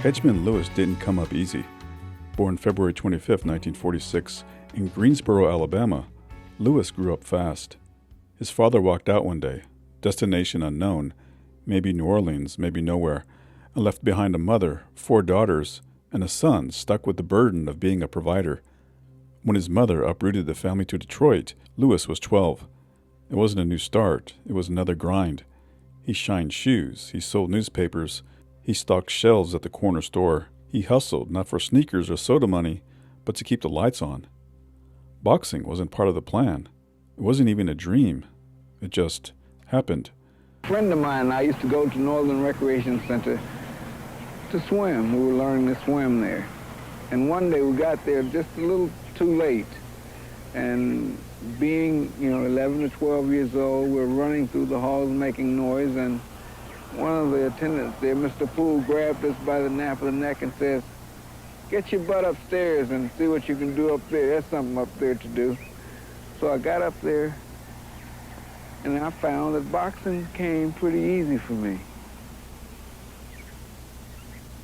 Hedgemon Lewis didn't come up easy. Born February 25, 1946, in Greensboro, Alabama, Lewis grew up fast. His father walked out one day, destination unknown, maybe New Orleans, maybe nowhere, and left behind a mother, 4 daughters, and a son stuck with the burden of being a provider. When his mother uprooted the family to Detroit, Lewis was 12. It wasn't a new start, it was another grind. He shined shoes, he sold newspapers, he stocked shelves at the corner store. He hustled, not for sneakers or soda money, but to keep the lights on. Boxing wasn't part of the plan. It wasn't even a dream. It just happened. A friend of mine and I used to go to Northern Recreation Center to swim. We were learning to swim there. And one day we got there just a little too late. And being, 11 or 12 years old, we were running through the halls making noise, and one of the attendants there, Mr. Poole, grabbed us by the nape of the neck and says, "Get your butt upstairs and see what you can do up there. There's something up there to do." So I got up there, and I found that boxing came pretty easy for me.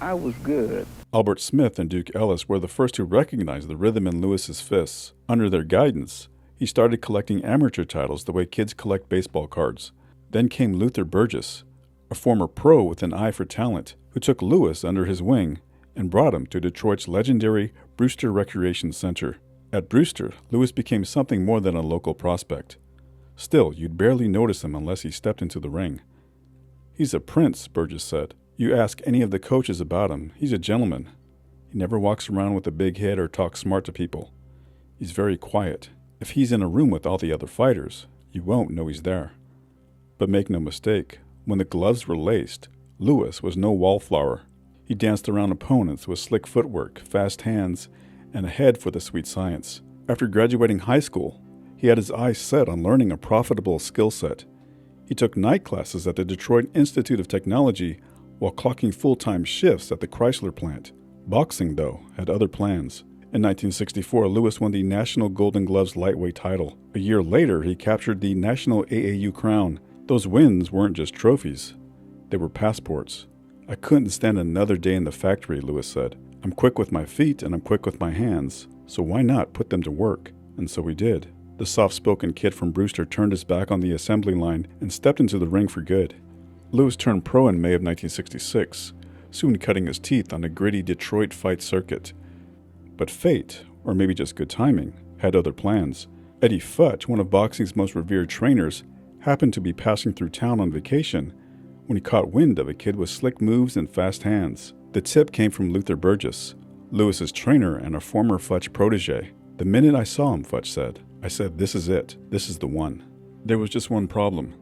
I was good. Albert Smith and Duke Ellis were the first to recognize the rhythm in Lewis's fists. Under their guidance, he started collecting amateur titles the way kids collect baseball cards. Then came Luther Burgess, a former pro with an eye for talent, who took Lewis under his wing and brought him to Detroit's legendary Brewster Recreation Center. At Brewster, Lewis became something more than a local prospect. Still, you'd barely notice him unless he stepped into the ring. "He's a prince," Burgess said. "You ask any of the coaches about him, he's a gentleman. He never walks around with a big head or talks smart to people. He's very quiet. If he's in a room with all the other fighters, you won't know he's there." But make no mistake, when the gloves were laced, Lewis was no wallflower. He danced around opponents with slick footwork, fast hands, and a head for the sweet science. After graduating high school, he had his eyes set on learning a profitable skill set. He took night classes at the Detroit Institute of Technology while clocking full-time shifts at the Chrysler plant. Boxing, though, had other plans. In 1964, Lewis won the National Golden Gloves lightweight title. A year later, he captured the National AAU crown. Those wins weren't just trophies. They were passports. "I couldn't stand another day in the factory," Lewis said. "I'm quick with my feet and I'm quick with my hands, so why not put them to work?" And so he did. The soft-spoken kid from Brewster turned his back on the assembly line and stepped into the ring for good. Lewis turned pro in May of 1966, soon cutting his teeth on a gritty Detroit fight circuit. But fate, or maybe just good timing, had other plans. Eddie Futch, one of boxing's most revered trainers, happened to be passing through town on vacation when he caught wind of a kid with slick moves and fast hands. The tip came from Luther Burgess, Lewis's trainer and a former Futch protege. "The minute I saw him," Futch said, "I said, this is it. This is the one." There was just one problem.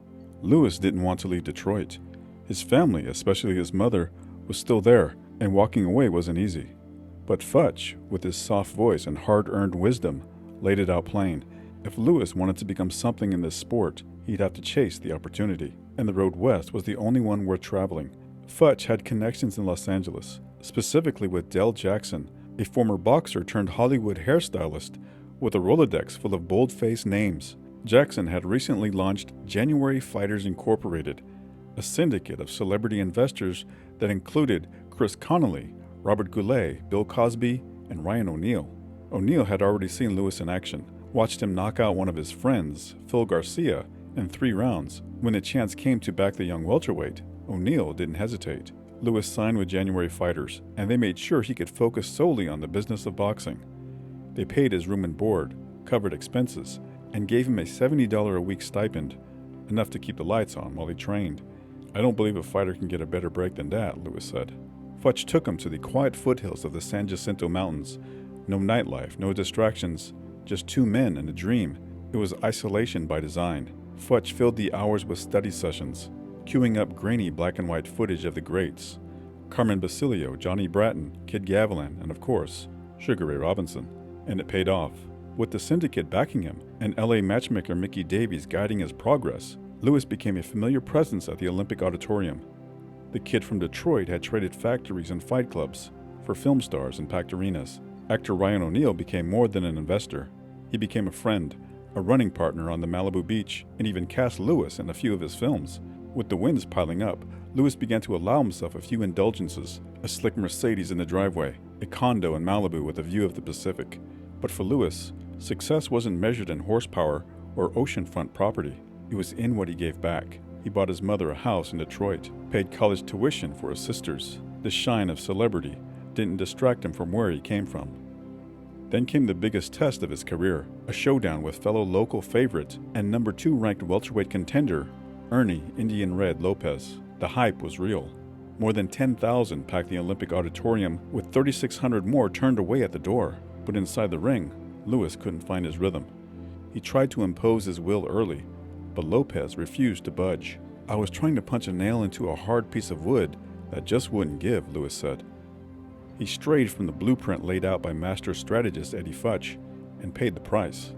Lewis didn't want to leave Detroit. His family, especially his mother, was still there, and walking away wasn't easy. But Futch, with his soft voice and hard-earned wisdom, laid it out plain. If Lewis wanted to become something in this sport, he'd have to chase the opportunity. And the road west was the only one worth traveling. Futch had connections in Los Angeles, specifically with Del Jackson, a former boxer turned Hollywood hairstylist with a Rolodex full of bold-faced names. Jackson had recently launched January Fighters Incorporated, a syndicate of celebrity investors that included Chris Connolly, Robert Goulet, Bill Cosby, and Ryan O'Neal. O'Neal had already seen Lewis in action, watched him knock out one of his friends, Phil Garcia, in 3 rounds. When the chance came to back the young welterweight, O'Neal didn't hesitate. Lewis signed with January Fighters, and they made sure he could focus solely on the business of boxing. They paid his room and board, covered expenses, and gave him a $70 a week stipend, enough to keep the lights on while he trained. "I don't believe a fighter can get a better break than that," Lewis said. Futch took him to the quiet foothills of the San Jacinto Mountains. No nightlife, no distractions, just 2 men and a dream. It was isolation by design. Futch filled the hours with study sessions, queuing up grainy black and white footage of the greats. Carmen Basilio, Johnny Bratton, Kid Gavilan, and of course, Sugar Ray Robinson. And it paid off. With the syndicate backing him and LA matchmaker Mickey Davies guiding his progress, Lewis became a familiar presence at the Olympic Auditorium. The kid from Detroit had traded factories and fight clubs for film stars and packed arenas. Actor Ryan O'Neal became more than an investor. He became a friend, a running partner on the Malibu beach, and even cast Lewis in a few of his films. With the wins piling up, Lewis began to allow himself a few indulgences, a slick Mercedes in the driveway, a condo in Malibu with a view of the Pacific. But for Lewis, success wasn't measured in horsepower or oceanfront property. It was in what he gave back. He bought his mother a house in Detroit, paid college tuition for his sisters. The shine of celebrity didn't distract him from where he came from. Then came the biggest test of his career, a showdown with fellow local favorite and number 2 ranked welterweight contender, Ernie Indian Red Lopez. The hype was real. More than 10,000 packed the Olympic auditorium, with 3,600 more turned away at the door. But inside the ring, Lewis couldn't find his rhythm. He tried to impose his will early, but Lopez refused to budge. "I was trying to punch a nail into a hard piece of wood that just wouldn't give," Lewis said. He strayed from the blueprint laid out by master strategist Eddie Futch and paid the price.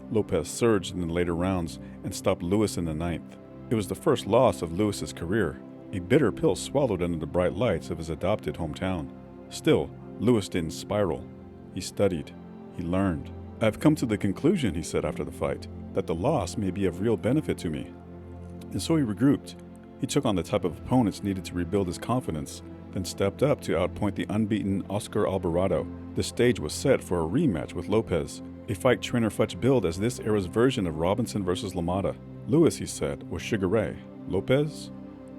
Lopez surged in the later rounds and stopped Lewis in the 9th. It was the first loss of Lewis's career, a bitter pill swallowed under the bright lights of his adopted hometown. Still, Lewis didn't spiral. He studied. He learned. "I've come to the conclusion," he said after the fight, "that the loss may be of real benefit to me." And so he regrouped. He took on the type of opponents needed to rebuild his confidence, then stepped up to outpoint the unbeaten Oscar Alvarado. The stage was set for a rematch with Lopez, a fight trainer Futch billed as this era's version of Robinson versus LaMotta. Lewis, he said, was Sugar Ray. Lopez?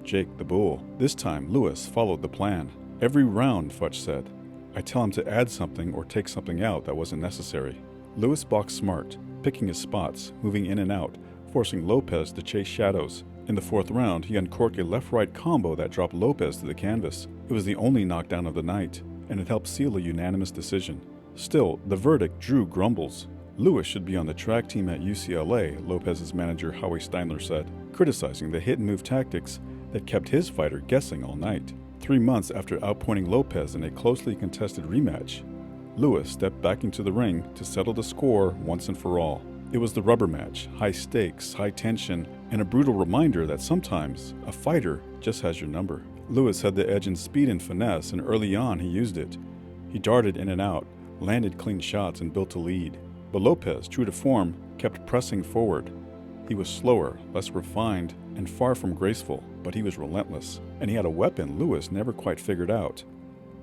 Jake the Bull. This time, Lewis followed the plan. "Every round," Futch said, "I tell him to add something or take something out that wasn't necessary." Lewis boxed smart, picking his spots, moving in and out, forcing Lopez to chase shadows. In the 4th round, he uncorked a left-right combo that dropped Lopez to the canvas. It was the only knockdown of the night, and it helped seal a unanimous decision. Still, the verdict drew grumbles. Lewis should be on the track team at UCLA, Lopez's manager Howie Steinler said, criticizing the hit-and-move tactics that kept his fighter guessing all night. 3 months after outpointing Lopez in a closely contested rematch, Lewis stepped back into the ring to settle the score once and for all. It was the rubber match, high stakes, high tension, and a brutal reminder that sometimes a fighter just has your number. Lewis had the edge in speed and finesse, and early on he used it. He darted in and out, landed clean shots, and built a lead. But Lopez, true to form, kept pressing forward. He was slower, less refined, and far from graceful, but he was relentless. And he had a weapon Lewis never quite figured out.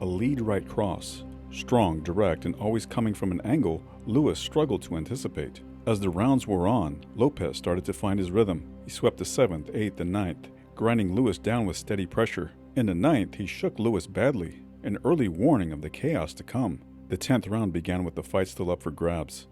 A lead right cross. Strong, direct, and always coming from an angle Lewis struggled to anticipate. As the rounds wore on, Lopez started to find his rhythm. He swept the 7th, 8th, and 9th, grinding Lewis down with steady pressure. In the 9th, he shook Lewis badly, an early warning of the chaos to come. The 10th round began with the fight still up for grabs.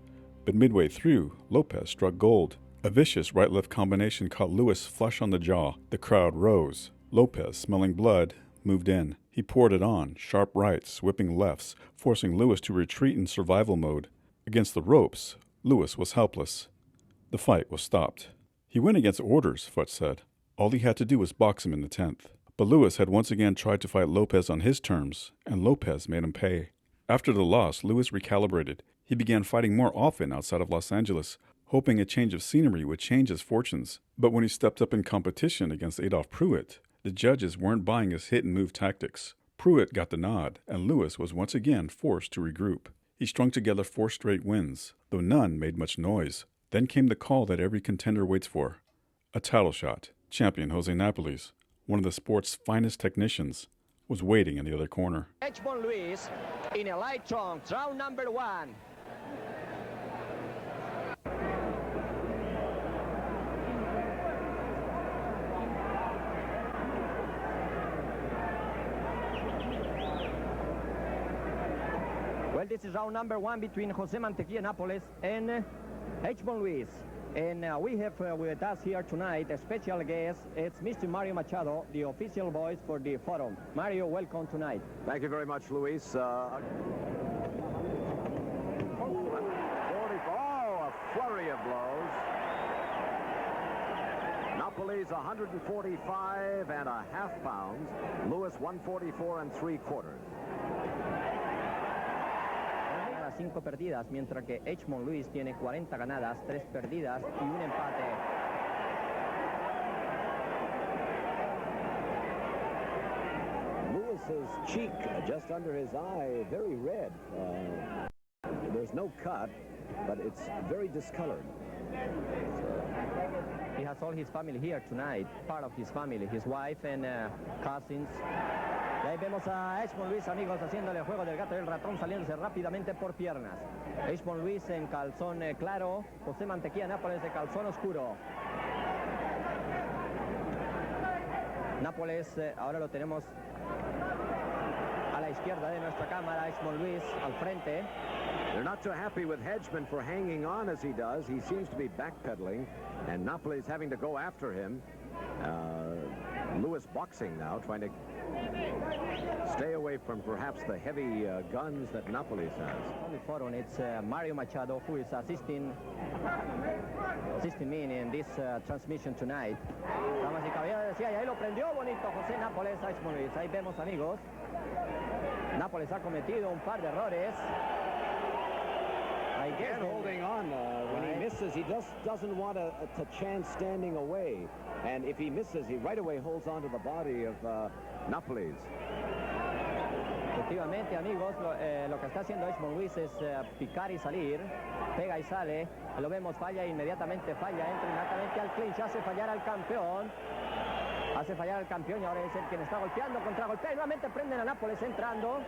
But midway through, Lopez struck gold. A vicious right-left combination caught Lewis flush on the jaw. The crowd rose. Lopez, smelling blood, moved in. He poured it on, sharp rights, whipping lefts, forcing Lewis to retreat in survival mode. Against the ropes, Lewis was helpless. The fight was stopped. He went against orders, Futch said. All he had to do was box him in the 10th. But Lewis had once again tried to fight Lopez on his terms, and Lopez made him pay. After the loss, Lewis recalibrated. He began fighting more often outside of Los Angeles, hoping a change of scenery would change his fortunes. But when he stepped up in competition against Adolph Pruitt, the judges weren't buying his hit-and-move tactics. Pruitt got the nod, and Lewis was once again forced to regroup. He strung together 4 straight wins, though none made much noise. Then came the call that every contender waits for. A title shot. Champion Jose Napoles, one of the sport's finest technicians, was waiting in the other corner. Hedgemon Lewis in a light trunks, round number 1. Well, this is round number 1 between Jose Mantequilla Napoles and Hedgemon Lewis. And we have with us here tonight a special guest. It's Mr. Mario Machado, the official voice for the forum. Mario, welcome tonight. Thank you very much, Luis. A flurry of blows. Napoles 145.5 pounds. Lewis 144 3/4. 5 perdidas, mientras que Hedgemon Lewis tiene 40 ganadas, 3 perdidas y un empate. Lewis's cheek just under his eye, very red. There's no cut, but it's very discolored. He has all his family here tonight, part of his family, his wife and cousins. Y ahí vemos a Hedgemon Lewis, amigos, haciéndole el juego del gato y el ratón, saliéndose rápidamente por piernas. Hedgemon Lewis en calzón claro, José Mantequilla Nápoles de calzón oscuro. Nápoles, ahora lo tenemos a la izquierda de nuestra cámara, Hedgemon Lewis al frente. They're not too happy with Hedgemon for hanging on as he does. He seems to be backpedaling, and Napoli's having to go after him. Lewis boxing now, trying to stay away from perhaps the heavy guns that Napolis has. Only forum, it's Mario Machado who is assisting me in this transmission tonight. Damas y caballeros, decía, y ahí lo prendió bonito José Nápoles, Hedgemon Lewis. Ahí vemos, amigos, Nápoles ha cometido un par de errores. Again, holding on. When he misses, he doesn't want a chance standing away. And if he misses, he right away holds on to the body of Napoles. Efectivamente, amigos, lo que está haciendo Hedgemon Lewis es picar y salir, pega y sale. Lo vemos, falla, inmediatamente falla, entra inmediatamente al clinch, hace fallar al campeón. Hace fallar al campeón y ahora es el quien está golpeando, contragolpea y nuevamente prenden a Nápoles entrando.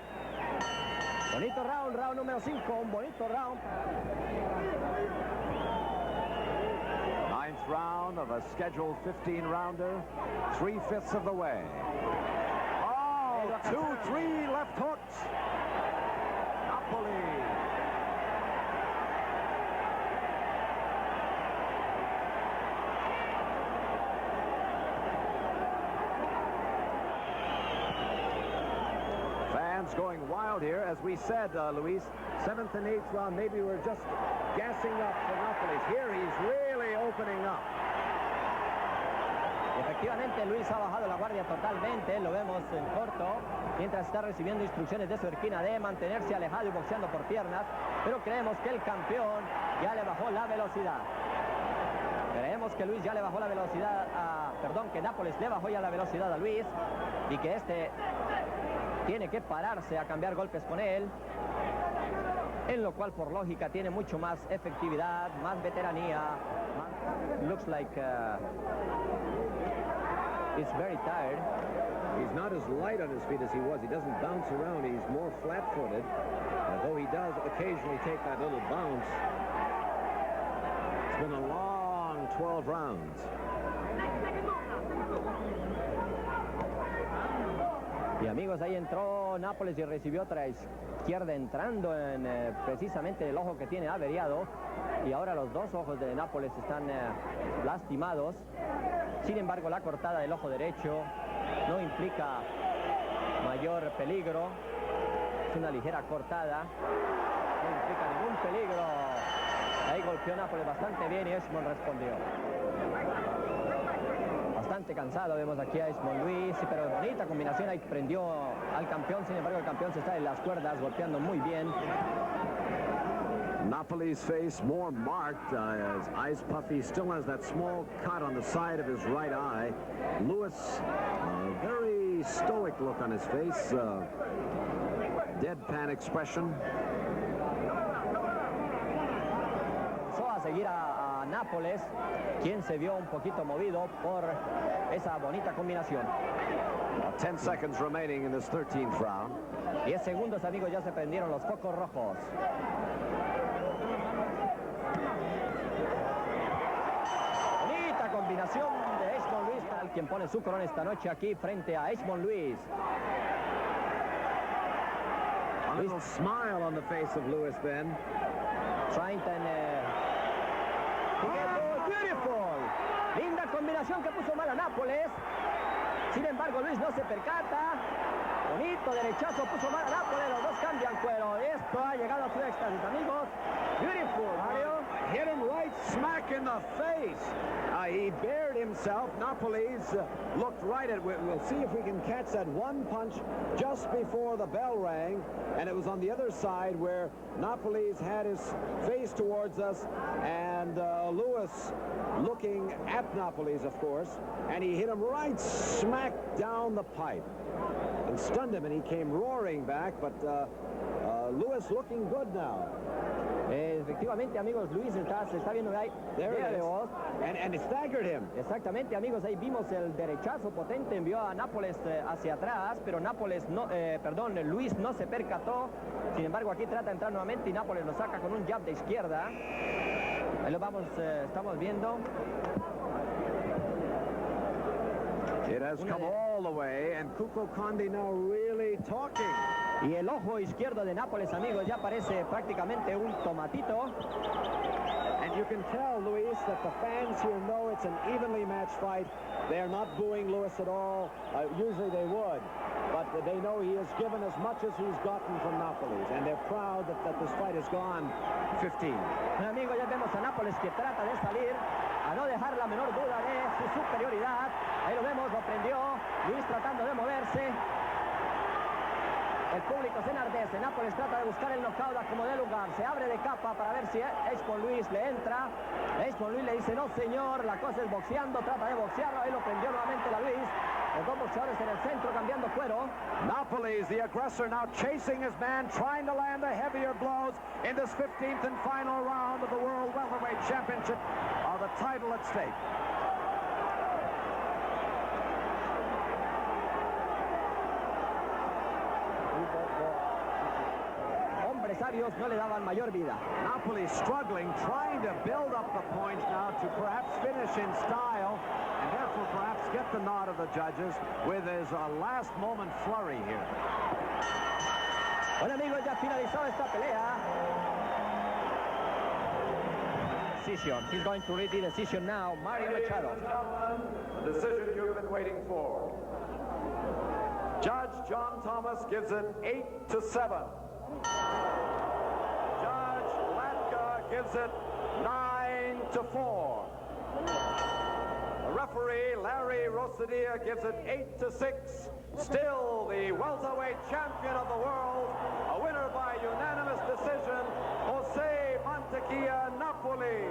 Bonito round, round número 5, un bonito round. Ninth round of a scheduled 15-rounder, 3/5 of the way. Oh, 2-3 left hooks. Napoli. Going wild here, as we said, Luis, 7th and 8th round, maybe we're just gassing up for Napolis. Here he's really opening up. Efectivamente, Luis ha bajado la guardia totalmente, lo vemos en corto, mientras está recibiendo instrucciones de su esquina de mantenerse alejado y boxeando por piernas, pero creemos que el campeón ya le bajó la velocidad. Creemos que Luis ya le bajó la velocidad que Nápoles le bajó ya la velocidad a Luis y que este tiene que pararse a cambiar golpes con él, en lo cual por lógica tiene mucho más efectividad, más veteranía. Looks like he's very tired. He's not as light on his feet as he was. He doesn't bounce around. He's more flat-footed, although he does occasionally take that little bounce. It's been a long 12 rounds. Y amigos, ahí entró Nápoles y recibió otra izquierda entrando en precisamente el ojo que tiene averiado. Y ahora los dos ojos de Nápoles están lastimados. Sin embargo, la cortada del ojo derecho no implica mayor peligro. Es una ligera cortada. No implica ningún peligro. Ahí golpeó Nápoles bastante bien y Hedgemon respondió. Bastante cansado, vemos aquí a Hedgemon Lewis, pero bonita combinación, ahí prendió al campeón, sin embargo el campeón se está en las cuerdas, golpeando muy bien. Napoli's face more marked, his eyes puffy, still has that small cut on the side of his right eye. Lewis, very stoic look on his face, deadpan expression. Empezó a seguir a Nápoles, quien se vio un poquito movido por esa bonita combinación. 10 seconds remaining in this 13th round. 10 segundos, amigos, ya se prendieron los focos rojos. Bonita combinación de Hedgemon Lewis, al quien pone su corona esta noche aquí frente a Hedgemon Lewis. A little smile on the face of Lewis then. Trying to... beautiful. Linda combinación que puso mal a Nápoles. Sin embargo, Luis no se percata. Bonito derechazo puso mal a Nápoles. Los dos cambian cuero. Esto ha llegado a su éxtasis, amigos. Beautiful, Mario. Hit him right smack in the face. He bared himself. Napoles looked right at... We'll see if we can catch that one punch just before the bell rang. And it was on the other side where Napoles had his face towards us. And Lewis looking at Napoles, of course. And he hit him right smack down the pipe. And stunned him, and he came roaring back. But Lewis looking good now. Efectivamente, amigos, Luis se está viendo ahí. There it Véale is. vos. And it staggered him. Exactamente, amigos, ahí vimos el derechazo potente, envió a Nápoles hacia atrás, pero Nápoles no, Luis no se percató. Sin embargo, aquí trata de entrar nuevamente y Nápoles lo saca con un jab de izquierda. Ahí lo vamos, estamos viendo. It has come all the way, and Kuko Kondi now really talking. Y el ojo izquierdo de Nápoles, amigos, ya parece prácticamente un tomatito. And you can tell, Luis, that the fans here know it's an evenly matched fight. They are not booing Lewis at all. Usually they would. But they know he has given as much as he's gotten from Nápoles. And they're proud that this fight has gone 15. Bueno, amigos, ya vemos a Nápoles que trata de salir, a no dejar la menor duda de su superioridad. Ahí lo vemos, lo prendió. Luis tratando de moverse. El público se enardece. Nápoles trata de buscar el knockout como de lugar. Se abre de capa para ver si Hedgemon Lewis le entra. Hedgemon Lewis le dice, no señor, la cosa es boxeando. Trata de boxearlo. Ahí lo prendió nuevamente la Luis. Los dos boxeadores en el centro cambiando cuero. Nápoles, the aggressor, now chasing his man, trying to land the heavier blows in this 15th and final round of the World Welterweight Championship of the title at stake. Hombres sabios no le daban mayor vida. Napoli struggling, trying to build up the points now to perhaps finish in style, and therefore perhaps get the nod of the judges with his last moment flurry here. Bueno, amigos, ya finalizó esta pelea. Decision. He's going to read the decision now. Mario Machado. The decision you've been waiting for. Judge John Thomas gives it 8-7. Judge Latka gives it 9-4. The referee, Larry Rosadia, gives it 8-6. Still the welterweight champion of the world, a winner by unanimous decision, Jose Mantequilla Napoli.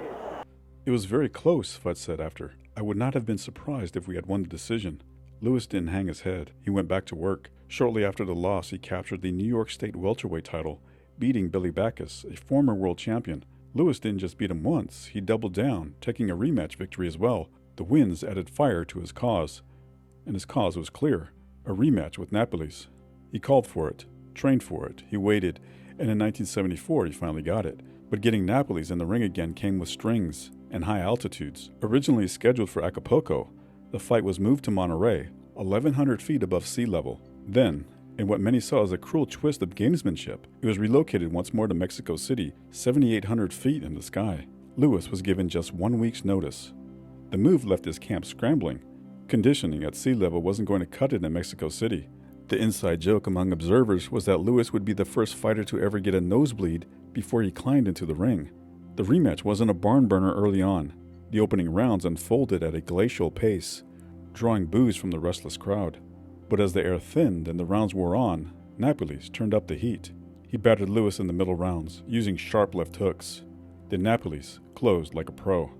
It was very close, Futch said after. I would not have been surprised if we had won the decision. Lewis didn't hang his head. He went back to work. Shortly after the loss, he captured the New York State welterweight title, beating Billy Backus, a former world champion. Lewis didn't just beat him once. He doubled down, taking a rematch victory as well. The wins added fire to his cause. And his cause was clear. A rematch with Napoli's. He called for it, trained for it, he waited, and in 1974 he finally got it. But getting Napoli's in the ring again came with strings and high altitudes. Originally scheduled for Acapulco, the fight was moved to Monterey, 1,100 feet above sea level. Then, in what many saw as a cruel twist of gamesmanship, it was relocated once more to Mexico City, 7,800 feet in the sky. Lewis was given just 1 week's notice. The move left his camp scrambling. Conditioning at sea level wasn't going to cut it in Mexico City. The inside joke among observers was that Lewis would be the first fighter to ever get a nosebleed before he climbed into the ring. The rematch wasn't a barn burner early on. The opening rounds unfolded at a glacial pace, drawing boos from the restless crowd. But as the air thinned and the rounds wore on, Napoli's turned up the heat. He battered Lewis in the middle rounds, using sharp left hooks. Then Napoli's closed like a pro.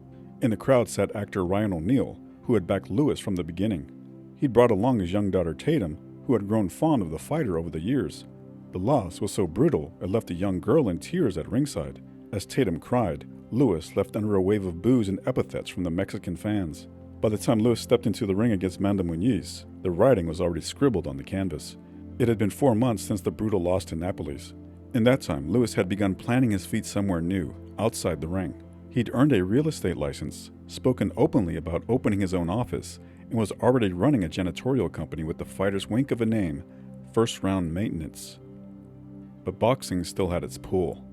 In the crowd sat actor Ryan O'Neal, who had backed Lewis from the beginning. He'd brought along his young daughter Tatum, who had grown fond of the fighter over the years. The loss was so brutal it left a young girl in tears at ringside. As Tatum cried, Lewis left under a wave of boos and epithets from the Mexican fans. By the time Lewis stepped into the ring against Manda Muñiz, the writing was already scribbled on the canvas. It had been 4 months since the brutal loss to Napoli's. In that time, Lewis had begun planting his feet somewhere new, outside the ring. He'd earned a real estate license, spoken openly about opening his own office, and was already running a janitorial company with the fighter's wink of a name, First Round Maintenance. But boxing still had its pull,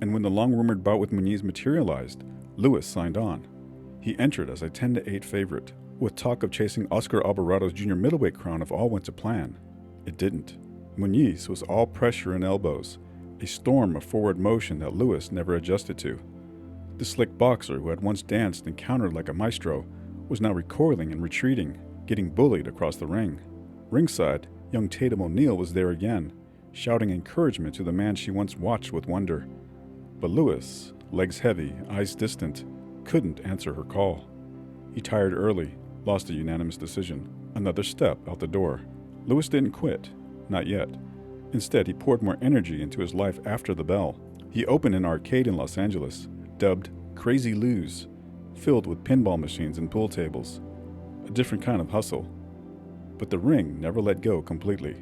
and when the long-rumored bout with Muñiz materialized, Lewis signed on. He entered as a 10-8 favorite, with talk of chasing Oscar Alvarado's junior middleweight crown if all went to plan. It didn't. Muñiz was all pressure and elbows, a storm of forward motion that Lewis never adjusted to. The slick boxer who had once danced and countered like a maestro was now recoiling and retreating, getting bullied across the ring. Ringside, young Tatum O'Neal was there again, shouting encouragement to the man she once watched with wonder. But Lewis, legs heavy, eyes distant, couldn't answer her call. He tired early, lost a unanimous decision, another step out the door. Lewis didn't quit, not yet. Instead, he poured more energy into his life after the bell. He opened an arcade in Los Angeles, dubbed Crazy Lou's, filled with pinball machines and pool tables. A different kind of hustle. But the ring never let go completely.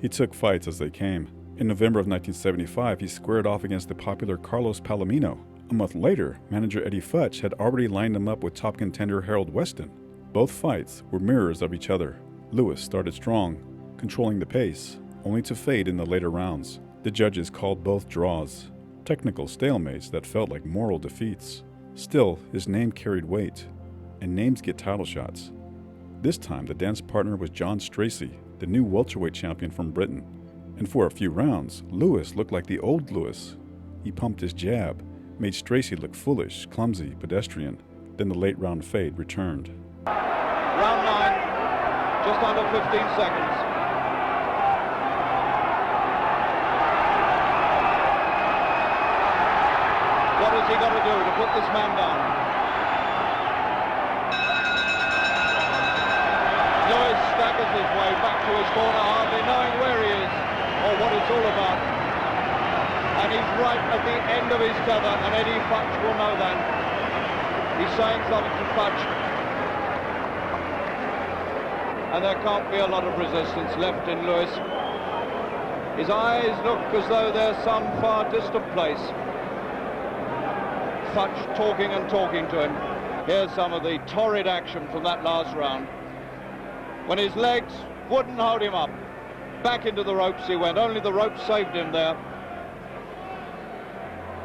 He took fights as they came. In November of 1975, he squared off against the popular Carlos Palomino. A month later, manager Eddie Futch had already lined him up with top contender Harold Weston. Both fights were mirrors of each other. Lewis started strong, controlling the pace, only to fade in the later rounds. The judges called both draws, technical stalemates that felt like moral defeats. Still, his name carried weight, and names get title shots. This time, the dance partner was John Stracey, the new welterweight champion from Britain. And for a few rounds, Lewis looked like the old Lewis. He pumped his jab, made Stracey look foolish, clumsy, pedestrian. Then the late round fade returned. Round 9, just under 15 seconds. What has he got to do to put this man down? Lewis staggers his way back to his corner, hardly knowing where he is or what it's all about. And he's right at the end of his tether, and Eddie Futch will know that. He's saying something to Futch. And there can't be a lot of resistance left in Lewis. His eyes look as though they're some far distant place. Futch talking and talking to him. Here's some of the torrid action from that last round. When his legs wouldn't hold him up, back into the ropes he went. Only the ropes saved him there.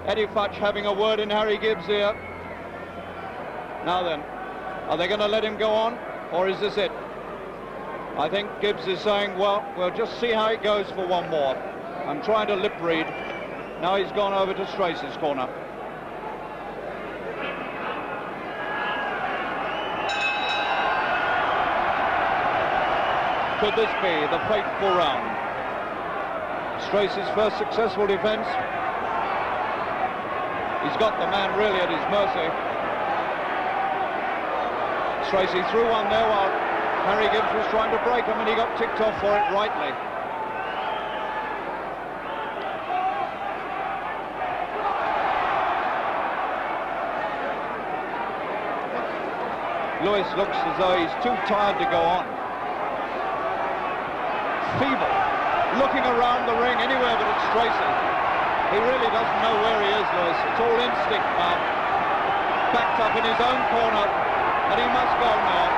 Eddie Futch having a word in Harry Gibbs' ear. Now then, are they going to let him go on, or is this it? I think Gibbs is saying, well, we'll just see how it goes for one more. I'm trying to lip read. Now he's gone over to Stracey's corner. Could this be the fateful round? Stracey's first successful defense. He's got the man really at his mercy. Stracey threw one there while Harry Gibbs was trying to break him, and he got ticked off for it rightly. Lewis looks as though he's too tired to go on. Feeble, looking around the ring anywhere but at Stracey. He really doesn't know where he is, Lewis. It's all instinct now. Backed up in his own corner, and he must go now.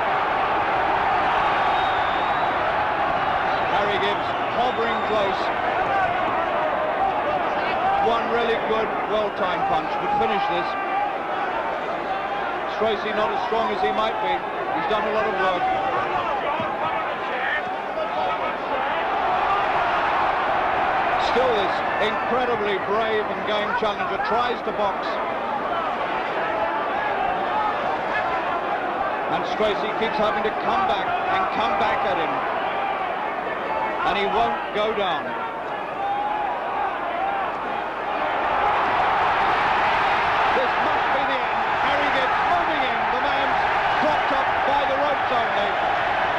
Harry Gibbs hovering close. One really good, well-timed punch would finish this. Stracey not as strong as he might be. He's done a lot of work. Still this incredibly brave and game challenger tries to box. And Stracey keeps having to come back at him. And he won't go down. This must be the end. Harry Gibbs moving in. The man's propped up by the ropes only.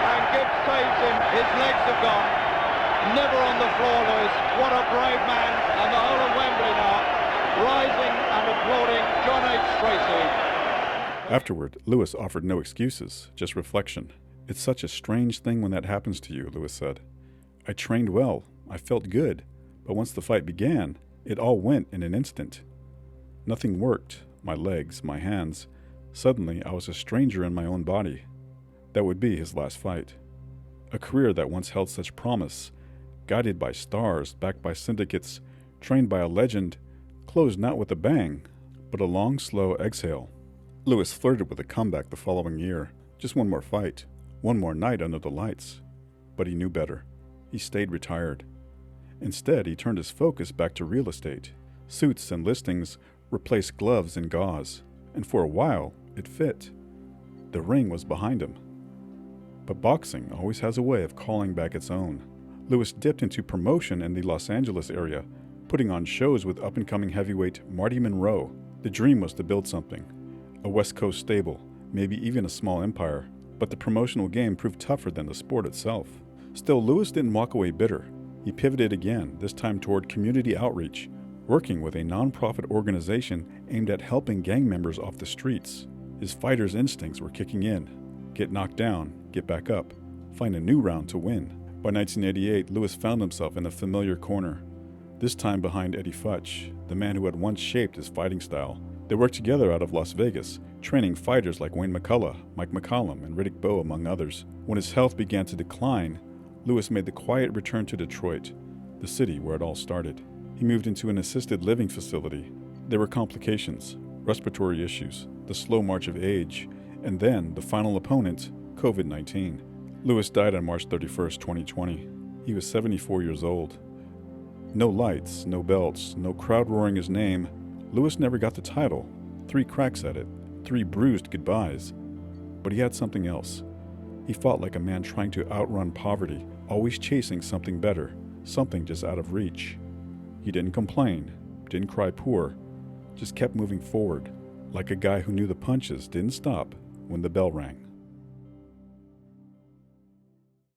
And Gibbs saves him. His legs have gone. Never on the floor, Lewis. What a brave man. And the whole of Wembley now rising and applauding John H. Stracey. Afterward, Lewis offered no excuses, just reflection. It's such a strange thing when that happens to you, Lewis said. I trained well. I felt good. But once the fight began, it all went in an instant. Nothing worked. My legs, my hands. Suddenly, I was a stranger in my own body. That would be his last fight. A career that once held such promise, guided by stars, backed by syndicates, trained by a legend, closed not with a bang, but a long, slow exhale. Lewis flirted with a comeback the following year. Just one more fight, one more night under the lights. But he knew better. He stayed retired. Instead, he turned his focus back to real estate. Suits and listings replaced gloves and gauze, and for a while, it fit. The ring was behind him. But boxing always has a way of calling back its own. Lewis dipped into promotion in the Los Angeles area, putting on shows with up-and-coming heavyweight Marty Monroe. The dream was to build something, a West Coast stable, maybe even a small empire, but the promotional game proved tougher than the sport itself. Still, Lewis didn't walk away bitter. He pivoted again, this time toward community outreach, working with a nonprofit organization aimed at helping gang members off the streets. His fighter's instincts were kicking in. Get knocked down, get back up, find a new round to win. By 1988, Lewis found himself in a familiar corner, this time behind Eddie Futch, the man who had once shaped his fighting style. They worked together out of Las Vegas, training fighters like Wayne McCullough, Mike McCollum, and Riddick Bowe, among others. When his health began to decline, Lewis made the quiet return to Detroit, the city where it all started. He moved into an assisted living facility. There were complications, respiratory issues, the slow march of age, and then the final opponent, COVID-19. Lewis died on March 31, 2020. He was 74 years old. No lights, no belts, no crowd roaring his name. Lewis never got the title. 3 cracks at it, 3 bruised goodbyes. But he had something else. He fought like a man trying to outrun poverty, always chasing something better, something just out of reach. He didn't complain, didn't cry poor, just kept moving forward, like a guy who knew the punches didn't stop when the bell rang.